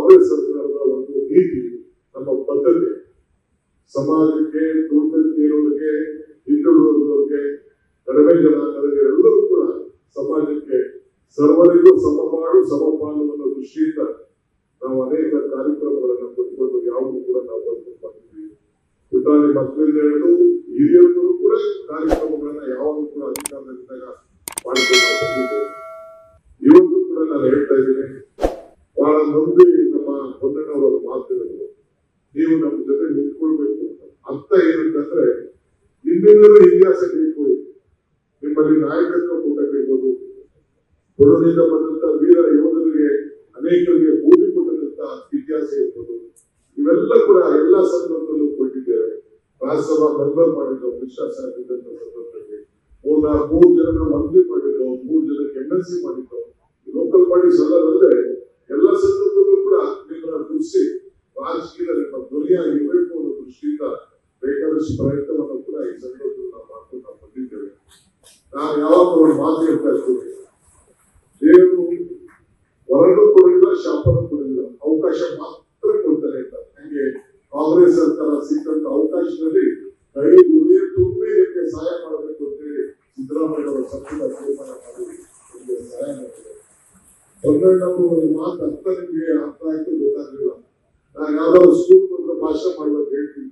ಕಾಂಗ್ರೆಸ್ ಸರ್ಕಾರದ ಒಂದು ನೀತಿ, ನಮ್ಮ ಪದ್ಧತಿ, ಸಮಾಜಕ್ಕೆ, ದುರ್ಗತಿ ಇರೋರಿಗೆ, ಹಿಂದುಳಿದವರಿಗೆ, ಕಡಿಮೆ ಜನಾಂಗದವರಿಗೆ ಎಲ್ಲರೂ ಕೂಡ ಸಮಾಜಕ್ಕೆ ಸರ್ವರಿಗೂ ಸಮಪಾಲು ಸಮಪಾಲುವ ದೃಷ್ಟಿಯಿಂದ ನಾವು ಅನೇಕ ಕಾರ್ಯಕ್ರಮಗಳನ್ನು ಕೊಟ್ಕೊಂಡು ಯಾವುದು ಕೂಡ ನಾವು ಬಂದಿದ್ದೀವಿ. ಪುಟಾಣಿ ಮಕ್ಕಳಿಂದ ಹಿಡಿದು ಹಿರಿಯರಿಗೂ ಕೂಡ ಕಾರ್ಯಕ್ರಮಗಳನ್ನ ಯಾವಾಗಲೂ ಕೂಡ ಅಧಿಕಾರದಲ್ಲಿದ್ದಾಗ ಮಾಡಿಕೊಂಡು ಬಂದಿದ್ದೇವೆ. ಇವತ್ತು ಕೂಡ ನಾನು ಹೇಳ್ತಾ ಇದ್ದೀನಿ, ಬಹಳ ಮಂದಿ ನಮ್ಮ ಹೊನ್ನಣ್ಣವರ ಮಾತುಗಳು, ನೀವು ನಮ್ಮ ಜೊತೆ ನಿಂತ್ಕೊಳ್ಬೇಕು ಅಂತ. ಅರ್ಥ ಏನಂತಂದ್ರೆ, ಹಿಂದಿನ ಇತಿಹಾಸ ತಿಳ್ಕೊಳ್ಳಿ. ನಿಮ್ಮಲ್ಲಿ ನಾಯಕತ್ವ ಕೊಟ್ಟಿರ್ಬೋದು, ಕೊಡಲಿಂದ ಬಂದಂತ ವೀರ ಯೋಧರಿಗೆ ಅನೇಕರಿಗೆ ಭೂಮಿ ಕೊಟ್ಟಂತ ಇತಿಹಾಸ ಇರ್ಬೋದು. ಇವೆಲ್ಲ ಕೂಡ ಎಲ್ಲಾ ಸಂದರ್ಭದಲ್ಲೂ ಕೊಟ್ಟಿದ್ದೇವೆ. ರಾಜ್ಯಸಭಾ ಮೆಂಬರ್ ಮಾಡಿದ್ದವು, ವಿಶ್ವಾಸ ಇದ್ದಂತ ಸಂದರ್ಭದಲ್ಲಿ 3 ಜನ ಮಂತ್ರಿ ಮಾಡಿದ್ದವು, 3 ಜನಕ್ಕೆ MLC ಮಾಡಿದ್ದವು. ಲೋಕಲ್ ಪಾರ್ಟೀಸ್ ಅಲ್ಲದಲ್ಲೇ ಎಲ್ಲ ಸಂದರ್ಭದಲ್ಲೂ ಕೂಡ ನಿಮ್ಮನ್ನ ದೃಷ್ಟಿ ರಾಜಕೀಯ ನಿಮ್ಮ ಧ್ವನಿಯಾಗಿರಬೇಕು ಅನ್ನೋ ದೃಷ್ಟಿಯಿಂದ ಬೇಕಾದಷ್ಟು ಪ್ರಯತ್ನವನ್ನು ಕೂಡ ಈ ಸಂದರ್ಭದಲ್ಲಿ ನಾವು ಮಾಡ್ಕೊಂಡು ನಾವು ಬಂದಿದ್ದೇವೆ. ನಾವು ಯಾವಾಗ ಒಂದು ಮಾತು ಹೇಳ್ತಾ ಇರ್ತೀವಿ, ದೇವರು ಹೊರಗೂ ಕೊಡಲಿಲ್ಲ, ಶಾಪನೂ ಕೊಡಲಿಲ್ಲ, ಅವಕಾಶ ಮಾತ್ರ ಕೊಡ್ತಾನೆ ಅಂತ. ಹಂಗೆ ಕಾಂಗ್ರೆಸ್ ಸರ್ಕಾರ ಸಿಕ್ಕಂತ ಅವಕಾಶದಲ್ಲಿ ಕೈ ಗುರಿಯ ತುಂಬಿ ನಿಮಗೆ ಸಹಾಯ ಮಾಡಬೇಕು ಅಂತೇಳಿ ಸಿದ್ದರಾಮಯ್ಯ ಅವರ ಸಂಪುಟ ತೀರ್ಮಾನ ಮಾಡಿ ನಿಮಗೆ ಸಹಾಯ ಮಾಡಿದ್ದಾರೆ. ಹೊನ್ನಣ್ಣವರು ಮಾತು ನಿಮಗೆ ಅರ್ಥ ಆಯ್ತು ಗೊತ್ತಾಗಲಿಲ್ಲ. ನಾನು ಯಾವ್ದಾದ್ರು ಸ್ಕೂಲ್ ಬಂದ್ರೆ ಭಾಷಣ ಮಾಡುವಾಗ ಹೇಳ್ತೀನಿ,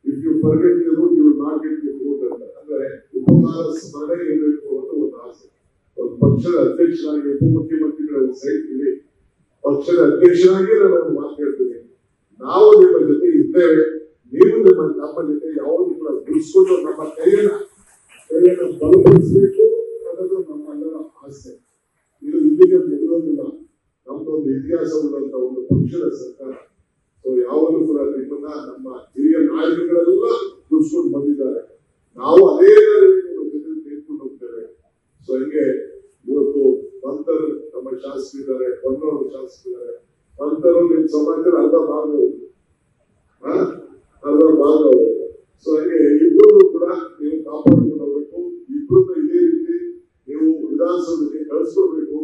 if you forget the root you will not get the root ಅಂತ. ಅಂದ್ರೆ ಉಪಕಾರ ಸ್ಮರಣೆ ಇರಬೇಕು ಅಂತ ಒಂದು ಆಸೆ. ಒಂದು ಪಕ್ಷದ ಅಧ್ಯಕ್ಷರಾಗಿ ಉಪಮುಖ್ಯಮಂತ್ರಿಗಳ ಸೈಟ್ ಇದೆ, ಪಕ್ಷದ ಅಧ್ಯಕ್ಷರಾಗಿ ನಾನು ಮಾತು ಹೇಳ್ತೀನಿ, ನಾವು ನಿಮ್ಮ ಜೊತೆ ಇದ್ದೇವೆ, ನೀವು ನಮ್ಮ ಜೊತೆ ಯಾವಾಗ ಕೂಡ ಬಿಡಿಸ್ಕೊಂಡು ನಮ್ಮ ಕೈಯನ್ನು ಬಲಪಡಿಸಬೇಕು ಅನ್ನೋದು ನಮ್ಮೆಲ್ಲರ ಆಸೆ. ಇದು ಇಲ್ಲಿಗೆ ಮುಗಿದೋದಿಲ್ಲ. ನಮ್ದೊಂದು ಇತಿಹಾಸ ಉಳ್ಳಂತ ಒಂದು ಪಕ್ಷದ ಸರ್ಕಾರ. ಸೊ ಯಾವಾಗಲೂ ಕೂಡ ನಿಮ್ಮನ್ನ ನಮ್ಮ ಹಿರಿಯ ನಾಯಕಗಳೆಲ್ಲ ಬಿಡಿಸ್ಕೊಂಡು ಬಂದಿದ್ದಾರೆ. ನಾವು ಅದೇ ನಿಮ್ಮ ಜೊತೆ ತೆಗೆದುಕೊಂಡು ಹೋಗ್ತೇವೆ. ಸೊ ಹೀಗೆ ಇವತ್ತು ಮಂತರು ನಮ್ಮ ಶಾಸಕರಿದ್ದಾರೆ, ಹೊನ್ನವರು ಶಾಸಕರಿದ್ದಾರೆ. ಮಂತರು ನಿಮ್ಮ ಸಮಾಜದಲ್ಲಿ ಅರ್ಧ ಭಾಗ ಅವರು. ಸೊ ಹಾಗೆ ಇಬ್ಬರು ಕೂಡ ನೀವು ಕಾಪಾಡ್ಕೊಂಡು ಹೋಗ್ಬೇಕು. ಇಬ್ಬರು ಇದೇ ರೀತಿ ನೀವು ವಿಧಾನಸಭೆಗೆ ಕಳಿಸ್ಕೊಡ್ಬೇಕು.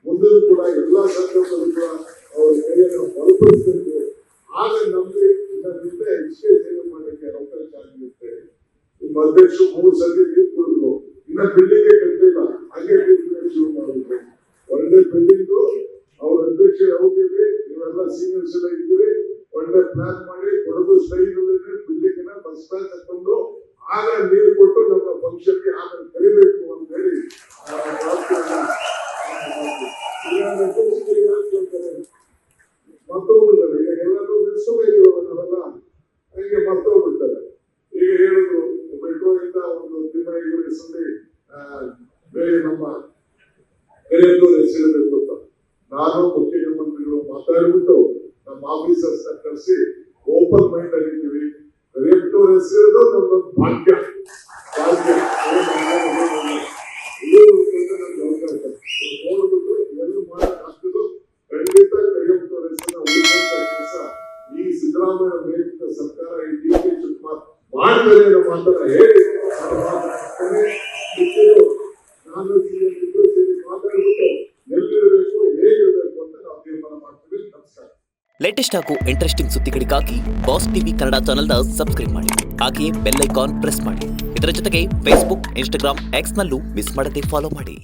ಮುಂದೆ ಕೂಡ ಎಲ್ಲಾ ಸಂದರ್ಭದಲ್ಲೂ ಕೂಡ ಅವರ ಕೈಯನ್ನು ಬಲಪಡಿಸಬೇಕು. ಆಗ ನಮಗೆ ಇದರಿಂದ ಇಷ್ಟೇ ಸೇವೆ ಮಾಡಲಿಕ್ಕೆ ಅವಕಾಶ ಆಗಿರುತ್ತೆ. ನಿಮ್ಮ ಅಧ್ಯಕ್ಷರು 3 ಸತಿ ನೀರು ಕೊಡಿದ್ರು, ಇನ್ನ ಬಿಲ್ಡಿಂಗ್ ಕಟ್ಟಿಲ್ಲ, ಹಾಗೆ ಶುರು ಮಾಡಬೇಕು. ಒಳ್ಳೆ ಬಿಲ್ಡಿಂಗು ಅವ್ರ ಅಧ್ಯಕ್ಷ ಹೋಗಿದ್ರಿ, ನೀವೆಲ್ಲ ಸೀನಿಯರ್ಸ್ ಎಲ್ಲ ಇದ್ದೀರಿ, ಒಳ್ಳೆ ಪ್ಲಾನ್ ಮಾಡಿ Kodagu style building first class ಹಾಕೊಂಡು ಆಗ ನೀರು ಕೊಟ್ಟು ನಮ್ಮ ಫಂಕ್ಷನ್ಗೆ ಆಮೇಲೆ ಕರಿಬೇಕು ಅಂತ ಹೇಳಿ ಮರ್ತೋಗ್ಬಿಡ್ತಾರೆ. ಈಗ ಎಲ್ಲರೂ ನಿಲ್ಸ್ಕೊಂಡಿದ್ದೀವಲ್ಲ, ಹಂಗೆ ಮರ್ತೋಗ್ಬಿಡ್ತಾರೆ. ಈಗ ಹೇಳಿದ್ರು ಮೆಟ್ರೋಯಿಂದ ಒಂದು ತಿಮ್ಮಯ್ಯ ಹೆಸರಲ್ಲಿ ಬೇರೆ ನಮ್ಮ ಕರಿಯತ್ತೂರು ಹೆಸರಿರಬೇಕು ಅಂತ. ನಾನು ಮುಖ್ಯಮಂತ್ರಿಗಳು ಮಾತಾಡ್ಬಿಟ್ಟು ನಮ್ಮ ಆಫೀಸರ್ಸ್ ಕರೆಸಿ ಓಪನ್ ಮೈಂಡ್ ಆಗಿದ್ದೀವಿ. ಕರಿಯತ್ತೂರು ಹೆಸರಿರೋದು ನಮ್ದೊಂದು ಭಾಗ್ಯ. ನೋಡ್ಬಿಟ್ಟು ಎಲ್ಲೂ ಮಾಡಕ್ಕಾಗ್ತದೋ ಖಂಡಿತ ಕರಿಯತ್ತೂರು ಹೆಸರನ್ನ ಉಳಿಸುವಂತ ಕೆಲಸ ಈ ಸಿದ್ದರಾಮಯ್ಯ ನೇತೃತ್ವದ ಸರ್ಕಾರ, ಈ DK ಶಿವಕುಮಾರ್ ಮಾಡ್ತಾರೆ ಅನ್ನೋ ಮಾತನ್ನ ಹೇಳಿ ನಾನು ಸೇರಿ ಮಾತಾಡ್ಬಿಟ್ಟು ಎಲ್ಲಿರಬೇಕು, ಹೇಗಿರಬೇಕು ಅಂತ ನಾವು ತೀರ್ಮಾನ ಮಾಡ್ತೀವಿ. ನಮಸ್ಕಾರ. ಲೇಟೆಸ್ಟ್ ಹಾಗೂ ಇಂಟ್ರೆಸ್ಟಿಂಗ್ ಸುದ್ದಿಗಳಿಗಾಗಿ ಬಾಸ್ ಟಿವಿ ಕನ್ನಡ ಚಾನೆಲ್ನ ಸಬ್ಸ್ಕ್ರೈಬ್ ಮಾಡಿ. ಹಾಗೆಯೇ ಬೆಲ್ ಐಕಾನ್ ಪ್ರೆಸ್ ಮಾಡಿ. ಇದರ ಜೊತೆಗೆ ಫೇಸ್ಬುಕ್, ಇನ್ಸ್ಟಾಗ್ರಾಮ್, ಎಕ್ಸ್ ನಲ್ಲೂ ಮಿಸ್ ಮಾಡದೆ ಫಾಲೋ ಮಾಡಿ.